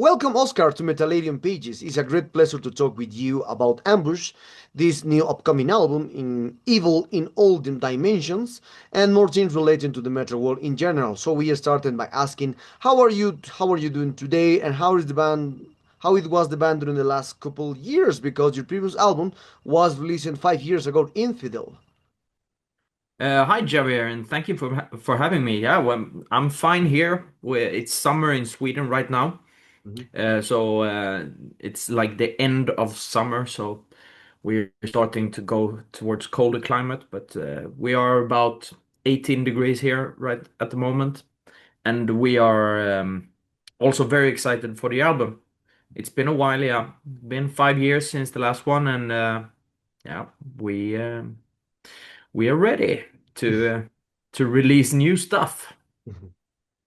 Welcome, Oskar, to Metallarian Pages. It's a great pleasure to talk with you about Ambush, this new upcoming album in Evil in all dimensions, and more things related to the metal world in general. So we started by asking, how are you doing today, and how is the band? How it was the band during the last couple years? Because your previous album was released 5 years ago, Infidel. Hi Javier, and thank you for having me. Yeah, well, I'm fine here. It's summer in Sweden right now, Mhm. so it's like the end of summer, so we're starting to go towards colder climate. But we are about 18 degrees here right at the moment, and we are also very excited for the album. It's been a while, yeah, been 5 years since the last one, and yeah, we. we are ready to release new stuff.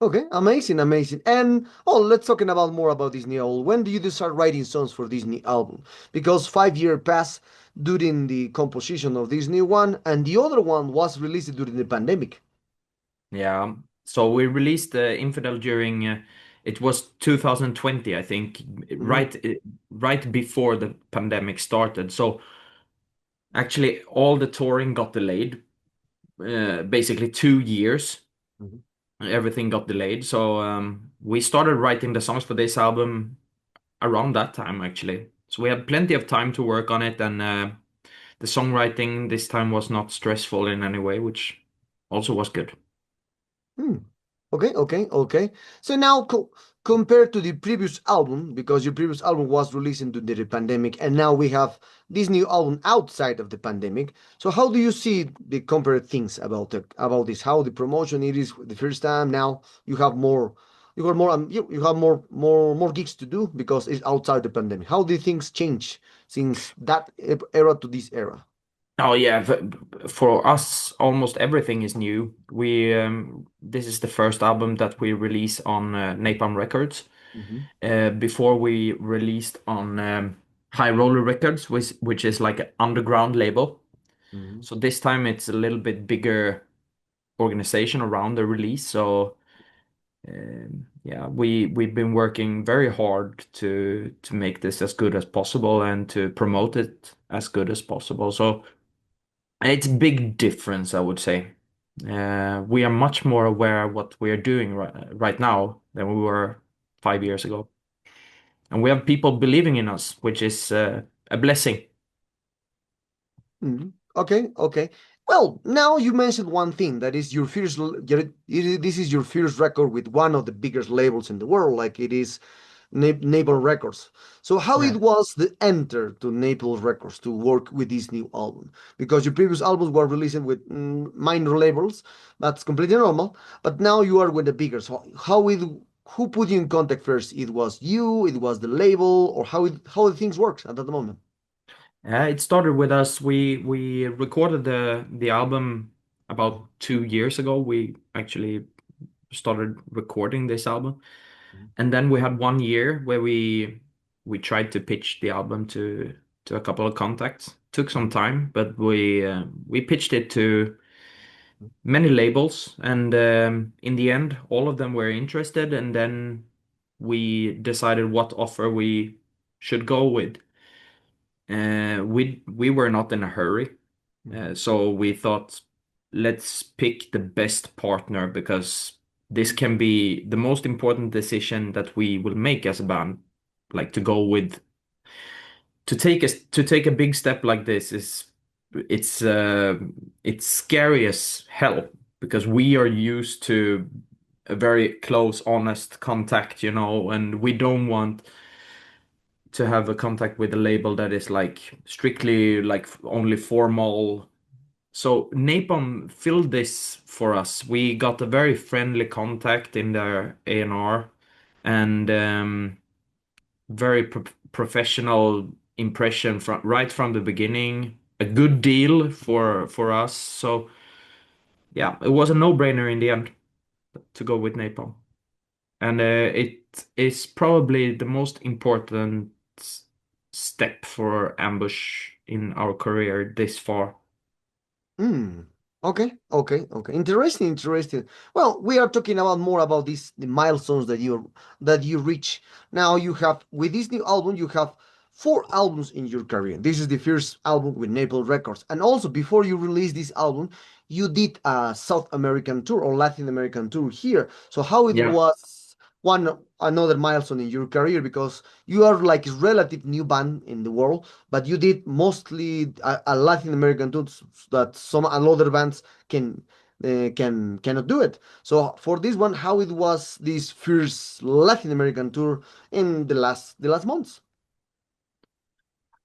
Okay, amazing, amazing. And let's talking about more about this new album. When do you start writing songs for this new album? Because 5 year passed during the composition of this new one, and the other one was released during the pandemic. Yeah. So we released Infidel during it was 2020, I think, Mhm, right before the pandemic started. So actually, all the touring got delayed. Basically, 2 years, mhm. everything got delayed. So we started writing the songs for this album around that time, actually. So we had plenty of time to work on it, and the songwriting this time was not stressful in any way, which also was good. Hmm. Okay, okay, okay. So now, compared to the previous album, because your previous album was released into the pandemic, and now we have this new album outside of the pandemic. So how do you see the compared things about this? How the promotion it is the first time? Now you have more, you have more gigs to do because it's outside the pandemic. How do things change since that era to this era? Oh yeah, for us, almost everything is new. We this is the first album that we release on Napalm Records. Mhm, Before we released on High Roller Records, which is like an underground label. mhm, So this time it's a little bit bigger organization around the release. So yeah, we've been working very hard to make this as good as possible and to promote it as good as possible. So it's a big difference, I would say. We are much more aware of what we are doing right now than we were 5 years ago, and we have people believing in us, which is a blessing. mhm. Okay, okay. Well, now you mentioned one thing that is this is your first record with one of the biggest labels in the world, like it is Naples Records. So how Yeah. it was the enter to Naples Records to work with this new album? Because your previous albums were released with minor labels, that's completely normal. But now you are with the bigger. So who put you in contact first? It was you, it was the label, or how the things works at that moment? It started with us. We recorded the album about 2 years ago. We actually started recording this album, and then we had 1 year where we tried to pitch the album to a couple of contacts. Took some Mhm. time, but we pitched it to many labels, and in the end, all of them were interested. And then we decided what offer we should go with. We were not in a hurry, Mhm. so we thought let's pick the best partner because this can be the most important decision that we will make as a band. Like to go with to take a big step like this is it's uh it's scary as hell because we are used to a very close, honest contact, and we don't want to have a contact with a label that is like strictly like only formal. So Napalm filled this for us. We got a very friendly contact in their A&R and very professional impression from right from the beginning. A good deal for us. So yeah, it was a no-brainer in the end to go with Napalm. And it is probably the most important step for Ambush in our career this far. Mm. Okay, okay, okay. Interesting, interesting. Well, we are talking about more about these the milestones that you reach. Now you have with this new album, you have four albums in your career. This is the first album with Naples Records, and also before you release this album, you did a South American tour or Latin American tour here. So how it Yeah. was one another milestone in your career because you are like a relative new band in the world, but you did mostly a Latin American tour that some other bands can cannot do it. So for this one, how it was this first Latin American tour in the last months?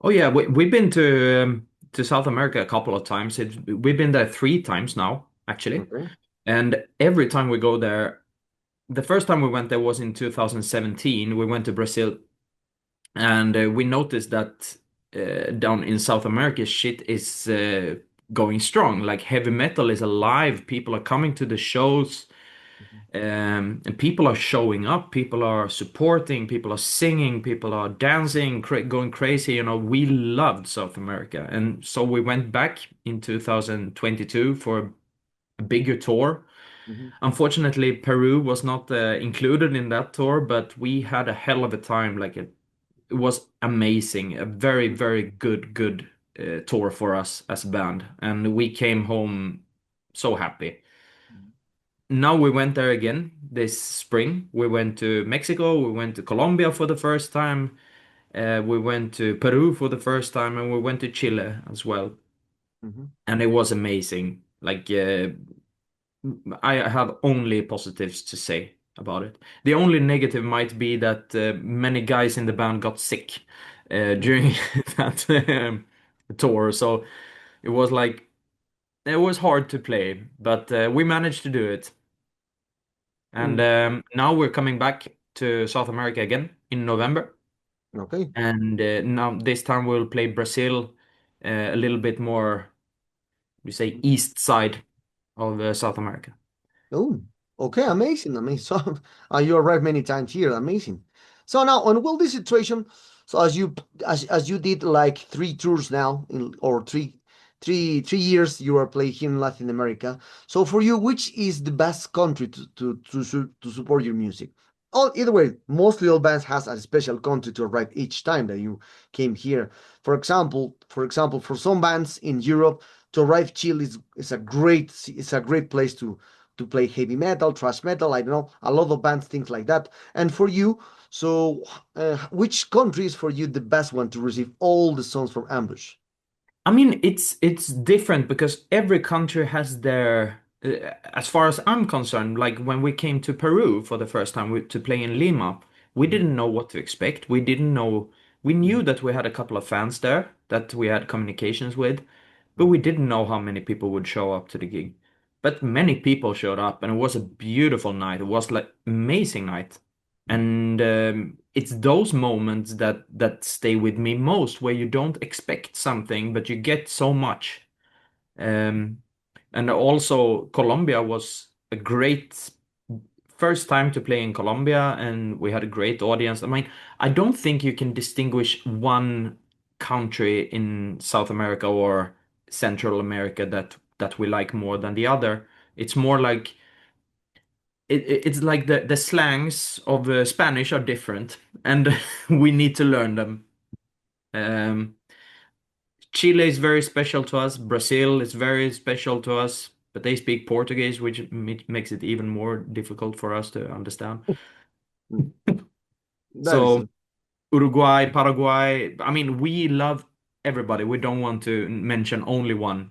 Oh yeah, we've been to South America a couple of times. We've been there three times now, actually. Okay. And every time we go there, the first time we went there was in 2017. We went to Brazil, and we noticed that down in South America, shit is going strong. Like heavy metal is alive. People are coming to the shows. And people are showing up, people are supporting, people are singing, people are dancing, going crazy. You know, we loved South America. And so we went back in 2022 for a bigger tour. Mhm, Unfortunately, Peru was not included in that tour, but we had a hell of a time. It was amazing. A very, very good tour for us as a band. And we came home so happy. Now we went there again this spring. We went to Mexico, we went to Colombia for the first time, we went to Peru for the first time, and we went to Chile as well. mhm, And it was amazing. I have only positives to say about it. The only negative might be that many guys in the band got sick mhm, during that tour. So it was like, it was hard to play, but we managed to do it. And mm. now we're coming back to South America again in November. Okay. And now this time we'll play Brazil, a little bit more, we say, east side of South America. Oh, okay, amazing, amazing. So you arrived many times here, amazing. So now on will this situation, so as you did like three tours now in or three years you are playing here in Latin America. So for you, which is the best country to support your music? All either way, mostly all bands has a special country to arrive each time that you came here. For some bands in Europe, to arrive Chile is a great place to play heavy metal, thrash metal. I don't know, a lot of bands, things like that. And for you, so which country is for you the best one to receive all the songs from Ambush? I mean, it's different because every country has their, as far as I'm concerned, like when we came to Peru for the first time to play in Lima, we Mhm, didn't know what to expect. We didn't know, we mhm, knew that we had a couple of fans there that we had communications with, but we mhm, didn't know how many people would show up to the gig. But many people showed up, and it was a beautiful night. It was like amazing night. And it's those moments that stay with me most, where you don't expect something, but you get so much. Um, and also, Colombia was a great first time to play in Colombia, and we had a great audience. I mean, I don't think you can distinguish one country in South America or Central America that we like more than the other. It's more like it's like the slangs of Spanish are different, and we need to learn them. Um, Chile is very special to us. Brazil is very special to us, but they speak Portuguese, which makes it even more difficult for us to understand. mhm. That is. So Uruguay, Paraguay, I mean, we love everybody. We don't want to mention only one.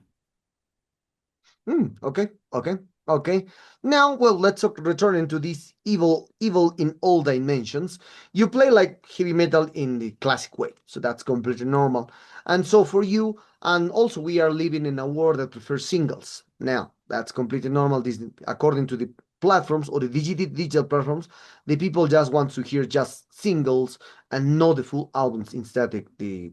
Okay, okay, okay. Now, well, let's return into this evil in all dimensions. You play like heavy metal in the classic way, so that's completely normal. And so for you, and also we are living in a world that prefers singles. Now, that's completely normal. This, according to the platforms or the digital platforms, the people just want to hear just singles and not the full albums instead the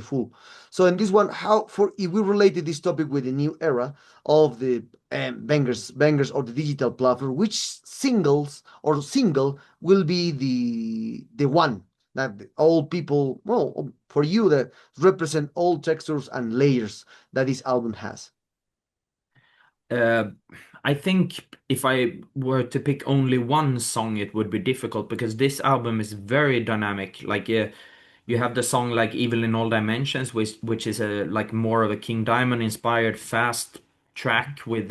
full. So in this one, how for if we related this topic with the new era of the bangers or the digital platform, which singles or single will be the one that all people, well, for you that represent all textures and layers that this album has? Uh, I think if I were to pick only one song, it would be difficult because this album is very dynamic. Like, you have the song like "Evil in All Dimensions," which is a like more of a King Diamond inspired fast track with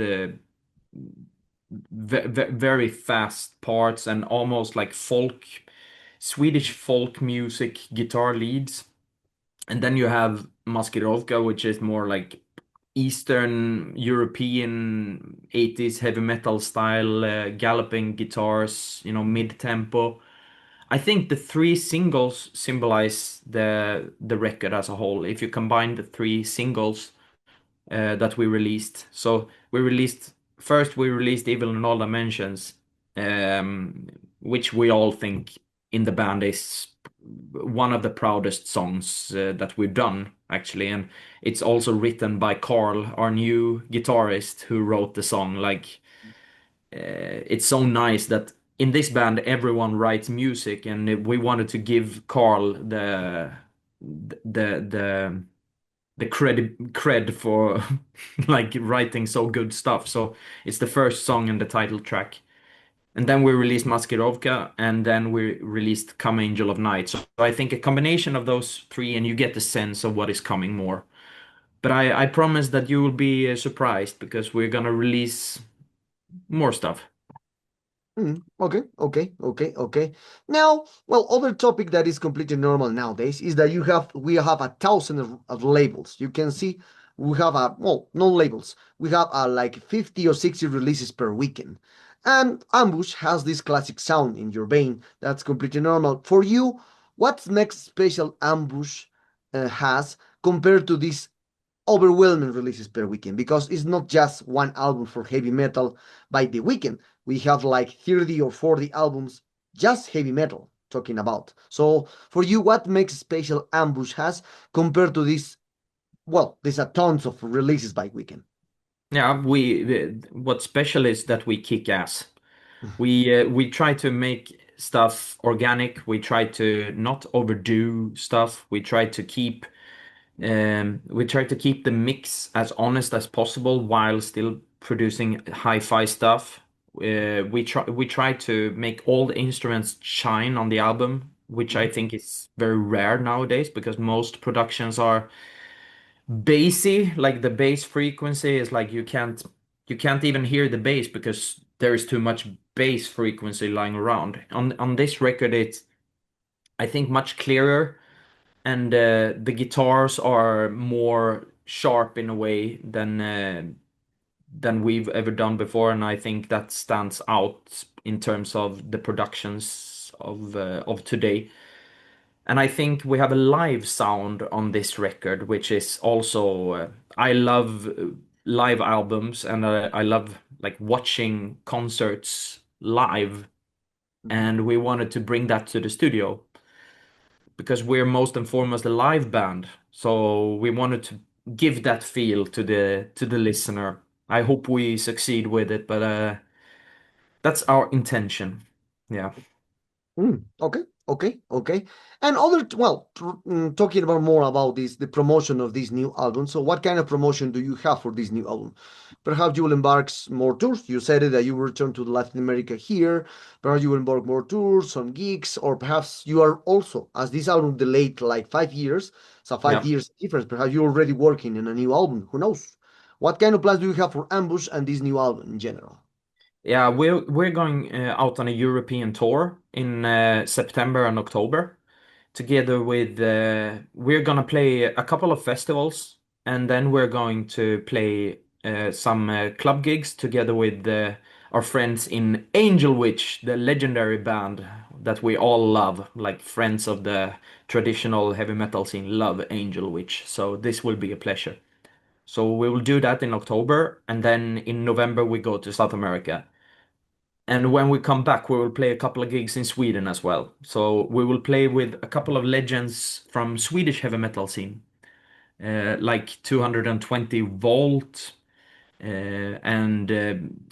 very fast parts and almost like Swedish folk music guitar leads. And then you have Maskirovka, which is more like Eastern European 80s heavy metal style, galloping guitars, mid-tempo. I think the three singles symbolize the record as a whole. If you combine the three singles that we released, so we released Evil in All Dimensions, um, which we all think in the band is one of the proudest songs that we've done, actually. And it's also written by Carl, our new guitarist, who wrote the song. Like, it's so nice that in this band everyone writes music, and we wanted to give Carl the the cred for like writing so good stuff. So it's the first song and the title track. And then we released Maskirovka, and then we released Come Angel of Night. So I think a combination of those three, and you get the sense of what is coming more. But I promise that you will be surprised because we're gonna release more stuff. Okay, okay, okay, okay. Now, well, other topic that is completely normal nowadays is that we have a thousand of labels. You can see we have no labels. We have like 50 or 60 releases per weekend. And Ambush has this classic sound in your vein. That's completely normal. For you, what next special Ambush has compared to this overwhelming releases per weekend, because it's not just one album for heavy metal by the weekend. We have like 30 or 40 albums just heavy metal talking about. So for you, what makes special Ambush has compared to this? Well, there's a tons of releases by weekend. Yeah, what's special is that we kick ass. We try to make stuff organic. We try to not overdo stuff. We try to keep the mix as honest as possible while still producing hi-fi stuff. We try to make all the instruments shine on the album, which I think is very rare nowadays because most productions are bassy. Like the bass frequency is like you can't even hear the bass because there is too much bass frequency lying around. On this record, it's I think much clearer, and the guitars are more sharp in a way than we've ever done before, and I think that stands out in terms of the productions of today. And I think we have a live sound on this record, which is also I love live albums, and I love like watching concerts live, and we wanted to bring that to the studio because we're most and foremost a live band. So we wanted to give that feel to the listener. I hope we succeed with it, but that's our intention. Yeah. Okay, okay, okay. And talking about more about this, the promotion of this new album. So, what kind of promotion do you have for this new album? Perhaps you will embark more tours. You said it that you will return to Latin America here. Perhaps you will embark more tours, some gigs, or perhaps you are also, as this album delayed like 5 years, so five Yeah. years difference. Perhaps you're already working in a new album. Who knows? What kind of plans do you have for Ambush and this new album in general? Yeah, we're going out on a European tour in September and October. Together with we're gonna play a couple of festivals, and then we're going to play some club gigs together with our friends in Angel Witch, the legendary band that we all love, like friends of the traditional heavy metal scene love Angel Witch. So this will be a pleasure. So we will do that in October, and then in November we go to South America. And when we come back, we will play a couple of gigs in Sweden as well. So we will play with a couple of legends from Swedish heavy metal scene, like 220 Volt, and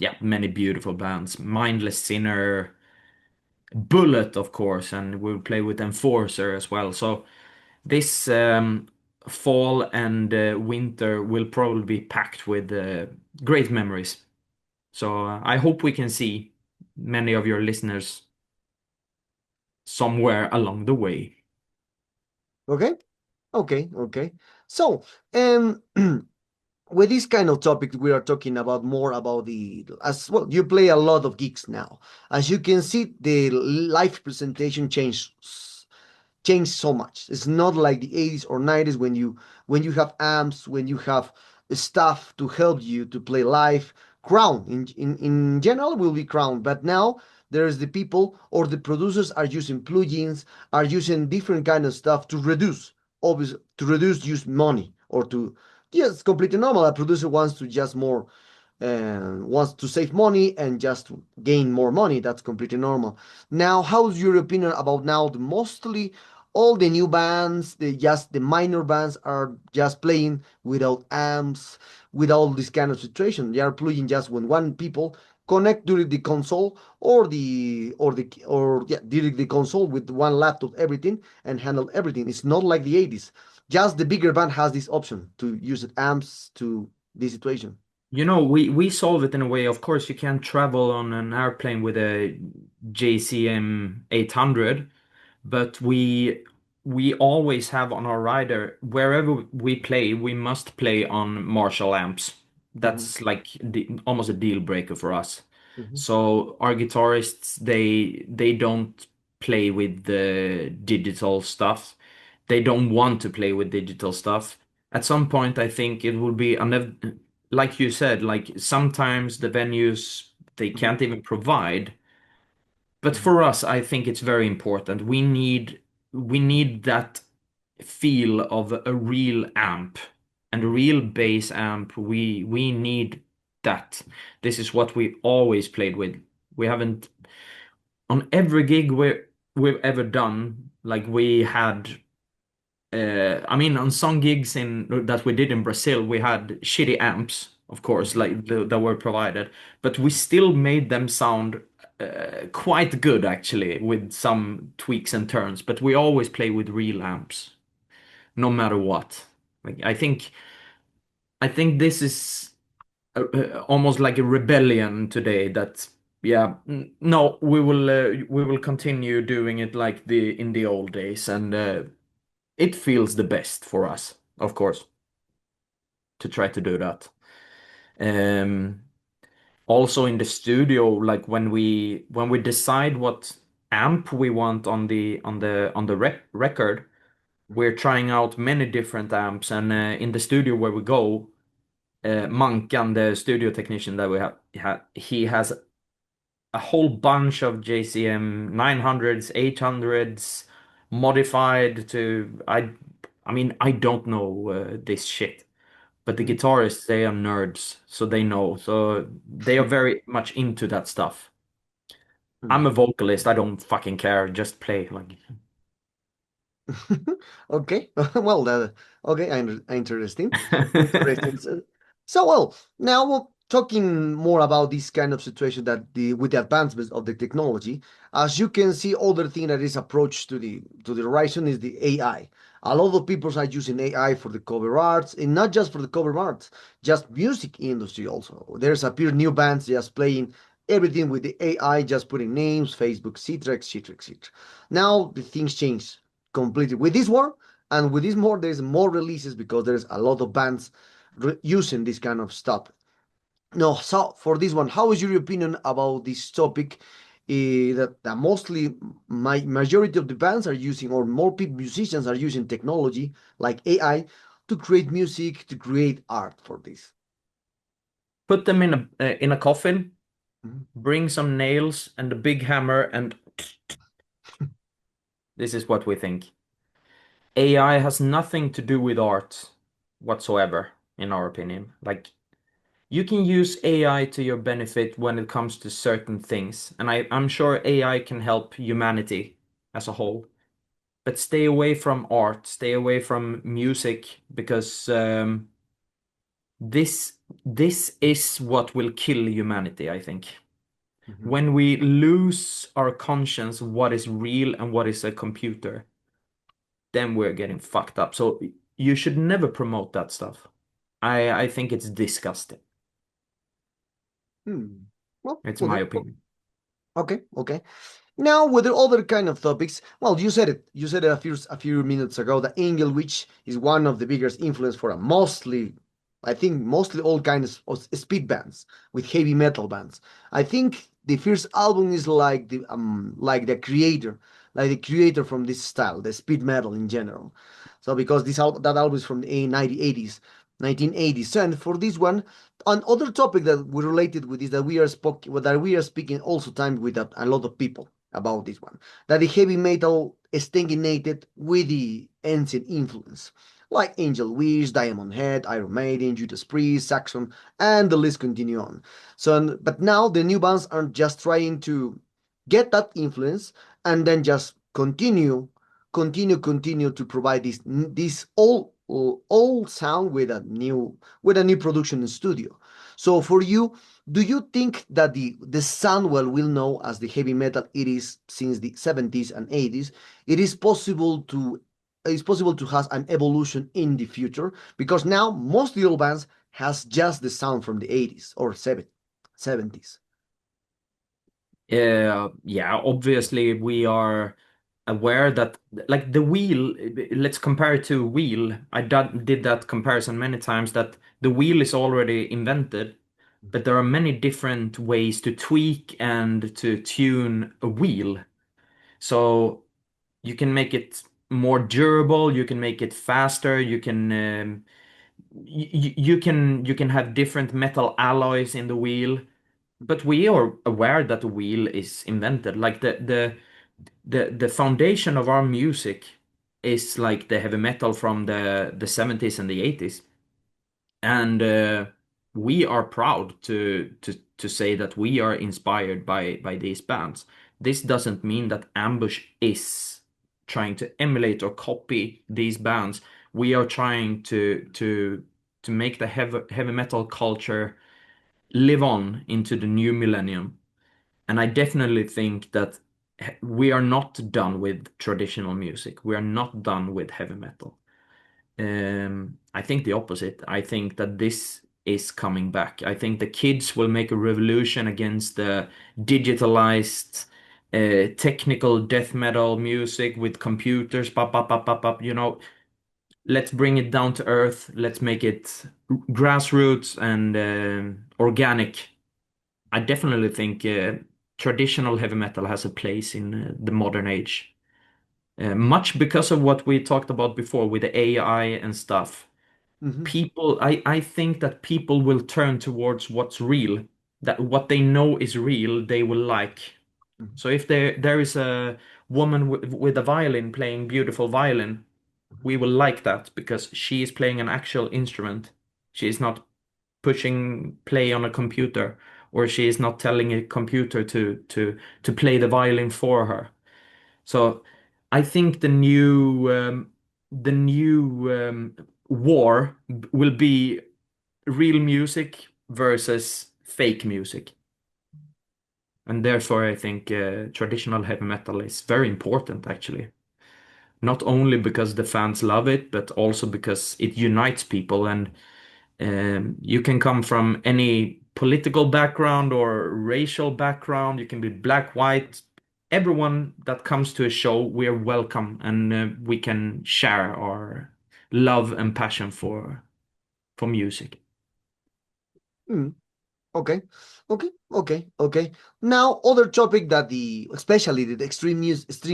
yeah, many beautiful bands. Mindless Sinner, Bullet, of course, and we'll play with Enforcer as well. So this fall and winter will probably be packed with great memories. So I hope we can see many of your listeners somewhere along the way. Okay, okay. So, um, with this kind of topic, we are talking about more about the as well. You play a lot of gigs now. As you can see, the live presentation changed so much. It's not like the 80s or 90s when you have amps, when you have stuff to help you to play live. Crown in general will be crown, but now there's the people or the producers are using plugins, are using different kind of stuff to reduce, obviously to reduce use money or to yes, completely normal. A producer wants to just more wants to save money and just gain more money. That's completely normal. Now, how's your opinion about now the mostly all the new bands, the minor bands are just playing without amps, with all this kind of situation. They are playing just when one people connect during the console or during the console with one laptop, everything and handle everything. It's not like the 80s. Just the bigger band has this option to use amps to this situation. You know, we solve it in a way. Of course, you can't travel on an airplane with a JCM 800, but we always have on our rider wherever we play, we must play on Marshall amps. Mhm, That's like almost a deal breaker for us. mhm, So our guitarists, they don't play with the digital stuff. They don't want to play with digital stuff. At some point, I think it will be like you said, like sometimes the venues they mhm, can't even provide. But mhm, for us, I think it's very important. We need that feel of a real amp and a mhm, real bass amp. We need that. This is what we always played with. We haven't on every gig we've ever done, like we had I mean, on some gigs in that we did in Brazil, we had shitty amps, of course, mhm, like that were provided, but we still made them sound quite good actually, with some tweaks and turns. But we always play with real amps, no matter what. Like I think this is almost like a rebellion today. That yeah, no, we will continue doing it like the in the old days, and it feels the best for us, of course, to try to do that. Um, Also in the studio, like when we decide what amp we want on the record, mhm, we're trying out many different amps, and in the studio where we go, Mankan, the studio technician that we have, he has a whole bunch of JCM 900s, 800s, modified to I mean I don't know this shit. But the mhm, guitarists, they are nerds, so they know. So they are very much into that stuff. I'm mhm. a vocalist. I don't fucking care. Just play. Like, Okay, well, okay, interesting, interesting. So, well, now we're talking more about this kind of situation that the with the advancements of the technology, as you can see, other thing that is approach to the horizon is the AI. A lot of people are using AI for the cover arts, and not just for the cover arts, just music industry also. There's appear new bands just playing everything with the AI, just putting names, Facebook, etc., etc., etc. Now the things change completely with this war, and with this more there's more releases because there's a lot of bands using this kind of stuff. No, so for this one, how is your opinion about this topic? That mostly my majority of the bands are using, or more people, musicians are using technology like AI to create music, to create art for this. put them in a coffin, Mhm, bring some nails and a big hammer, and this is what we think. AI has nothing to do with art whatsoever, in our opinion. Like, you can use AI to your benefit when it comes to certain things, and I'm sure AI can help humanity as a whole. But stay away from art, stay away from music, because this is what will kill humanity, I think. mhm, When we lose our conscience, what is real and what is a computer, then we're getting fucked up. So you should never promote that stuff. I think it's disgusting. Hmm. Well, It's my okay, opinion. okay, okay. Now, with the other kind of topics, well, you said it. You said it a few minutes ago that Angel Witch is one of the biggest influence for a mostly, I think, mostly all kinds of speed bands with heavy metal bands. I think the first album is like the creator from this style, the speed metal in general. So because that album is from the 1980s, 1980s, and for this one, another topic that we related with is that we are speaking also time with a lot of people about this one. That the heavy metal stagnated with the ancient influence, like Angel Wish, Diamond Head, Iron Maiden, Judas Priest, Saxon, and the list continue on. So, but now the new bands are just trying to get that influence and then just continue to provide this all sound with a new production in studio. So for you, do you think that the sound well will know as the heavy metal it is since the 70s and 80s, it is possible to have an evolution in the future? Because now most little bands has just the sound from the 80s or 70s. Yeah, obviously we are aware that like the wheel, let's compare it to wheel. Did that comparison many times that the wheel is already invented, but there are many different ways to tweak and to tune a wheel. So you can make it more durable, you can make it faster, you can have different metal alloys in the wheel, but we are aware that the wheel is invented. Like the foundation of our music is like the heavy metal from the 70s and the 80s. And we are proud to say that we are inspired by these bands. This doesn't mean that Ambush is trying to emulate or copy these bands. We are trying to make the heavy metal culture live on into the new millennium. And I definitely think that we are not done with traditional music. We are not done with heavy metal. I think the opposite. I think that this is coming back. I think the kids will make a revolution against the digitalized, technical death metal music with computers. Pop, pop, pop, pop, pop. Let's bring it down to earth. Let's make it grassroots and organic. I definitely think traditional heavy metal has a place in the modern age. Much because of what we talked about before with the AI and stuff. Hmm. I think that people will turn towards what's real, that what they know is real, they will like. So if there is a woman with a violin playing beautiful violin, we will like that because she is playing an actual instrument. She is not pushing play on a computer, or she is not telling a computer to play the violin for her. So I think the new war will be real music versus fake music. And therefore, I think traditional heavy metal is very important, actually. Not only because the fans love it, but also because it unites people. And you can come from any political background or racial background. You can be black, white. Everyone that comes to a show, we are welcome, and we can share our love and passion for music. Mm. Okay, okay. Now, other topic that especially the extreme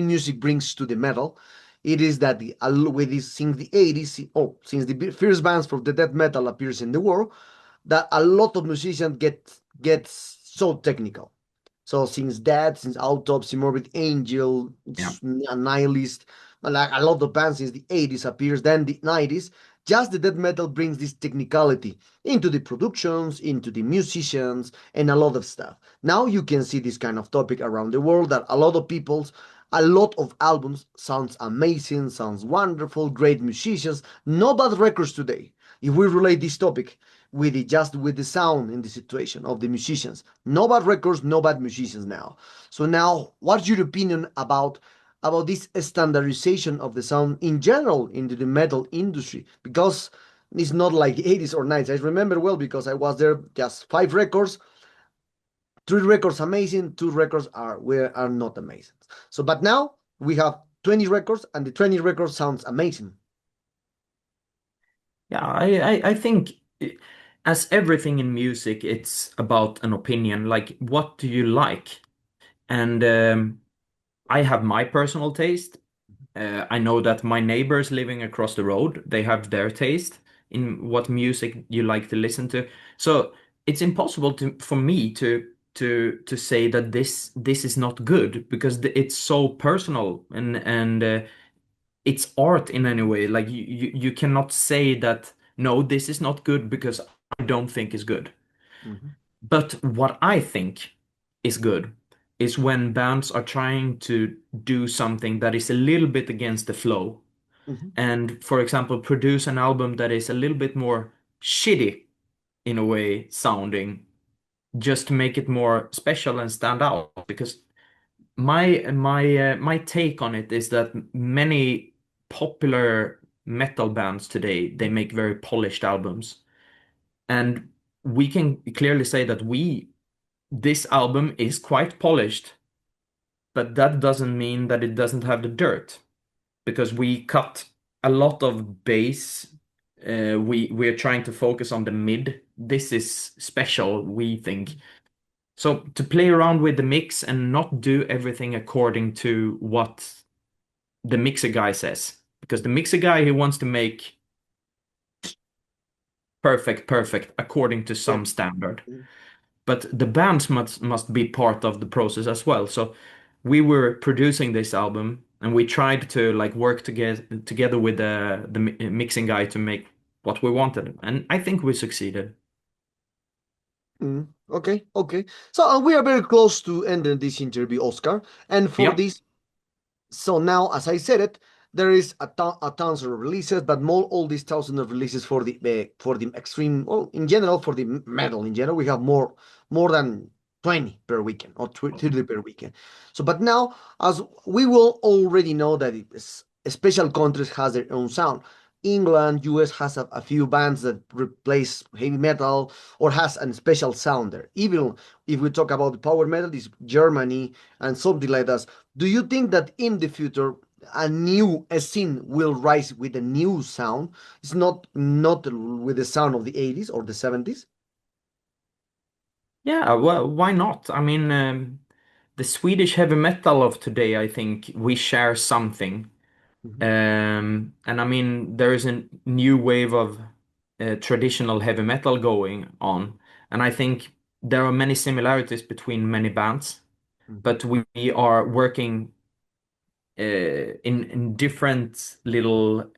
music brings to the metal, it is that with this since the 80s, since the first bands for the death metal appears in the world, that a lot of musicians get so technical. So since Autopsy, Morbid Angel, Yeah. Nihilist, like a lot of bands since the 80s appears, then the 90s, just the death metal brings this technicality into the productions, into the musicians, and a lot of stuff. Now you can see this kind of topic around the world that a lot of albums sounds amazing, sounds wonderful, great musicians, no bad records today. If we relate this topic with the sound in the situation of the musicians, no bad records, no bad musicians now. So now, what's your opinion about about this standardization of the sound in general into the metal industry, because it's not like 80s or 90s. I remember well because I was there. Just 5 records, 3 records amazing, 2 records are not amazing. So, but now we have 20 records, and the 20 records sounds amazing. Yeah, I think as everything in music, it's about an opinion. Like, what do you like? And I have my personal taste. I know that my neighbors living across the road, they have their taste in what music you like to listen to. So it's impossible for me to say that this is not good because it's so personal and it's art in any way. Like you cannot say that no, this is not good because I don't think it's good. Mhm, But what I think is good is when bands are trying to do something that is a little bit against the flow. mhm, And, for example, produce an album that is a little bit more shitty in a way sounding, just to make it more special and stand out. Because my take on it is that many popular metal bands today, they make very polished albums. And we can clearly say that this album is quite polished, but that doesn't mean that it doesn't have the dirt because we cut a lot of bass. We're trying to focus on the mid. This is special, we think. So to play around with the mix and not do everything according to what the mixer guy says, because the mixer guy he wants to make perfect according to yeah. some standard. Mhm, But the bands must be part of the process as well. So we were producing this album and we tried to like work together with the mixing guy to make what we wanted, and I think we succeeded. mhm. Okay, okay. So we are very close to ending this interview, Oscar. And for Yeah. this, so now, as I said it, there is a tons of releases, but more all these thousands of releases for the extreme. Well, in general, for the metal in general, we have more than 20 per weekend or 30 per weekend. So, but now, as we will already know that special countries has their own sound. England, US has a few bands that replace heavy metal or has a special sound there. Even if we talk about the power metal, is Germany and something like that. Do you think that in the future a scene will rise with a new sound? It's not with the sound of the 80s or the 70s. Yeah, well, why not? I mean, the Swedish heavy metal of today, I think we share something. Mhm, And I mean, there is a new wave of traditional heavy metal going on, and I think there are many similarities between many bands, mhm, but we are working in different little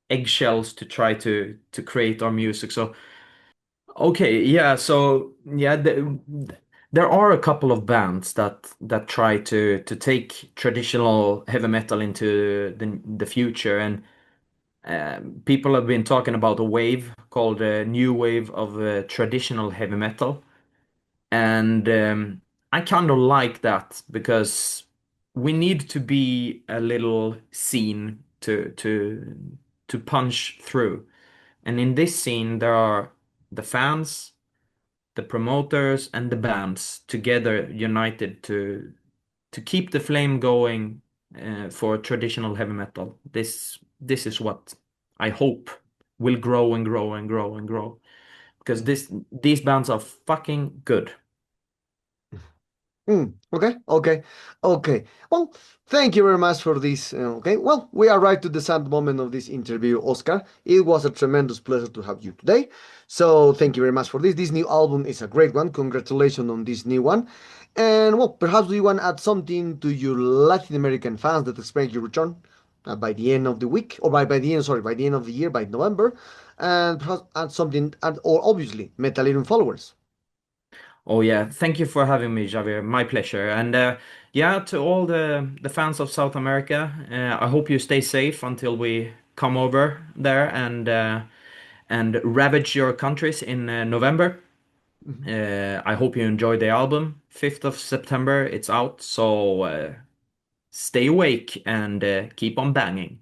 eggshells to try to create our music. So okay, yeah, so yeah, there are a couple of bands that try to take traditional heavy metal into the future, and people have been talking about a wave called a new wave of traditional heavy metal, and I kind of like that because we need to be a little seen to punch through. And in this scene, there are the fans, the promoters, and the bands together united to keep the flame going for traditional heavy metal. This is what I hope will grow and grow and grow and grow because mhm. these bands are fucking good. Okay, okay, okay. Well, thank you very much for this. Okay, well, we arrived to the sad moment of this interview, Oscar. It was a tremendous pleasure to have you today. So, thank you very much for this. This new album is a great one. Congratulations on this new one. And, well, perhaps do you want to add something to your Latin American fans that expect your return by the end of the week, or by the end of the year, by November? And perhaps add something, or obviously, Metallium followers. Oh yeah, thank you for having me, Javier. My pleasure. And yeah, to all the fans of South America, I hope you stay safe until we come over there and ravage your countries in November. Mhm. I hope you enjoy the album. 5th of September, it's out. So stay awake and keep on banging.